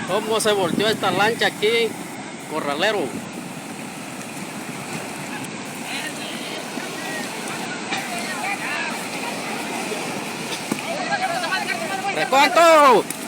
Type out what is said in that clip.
¿Cómo se volteó esta lancha aquí, corralero? ¡Recojan todo!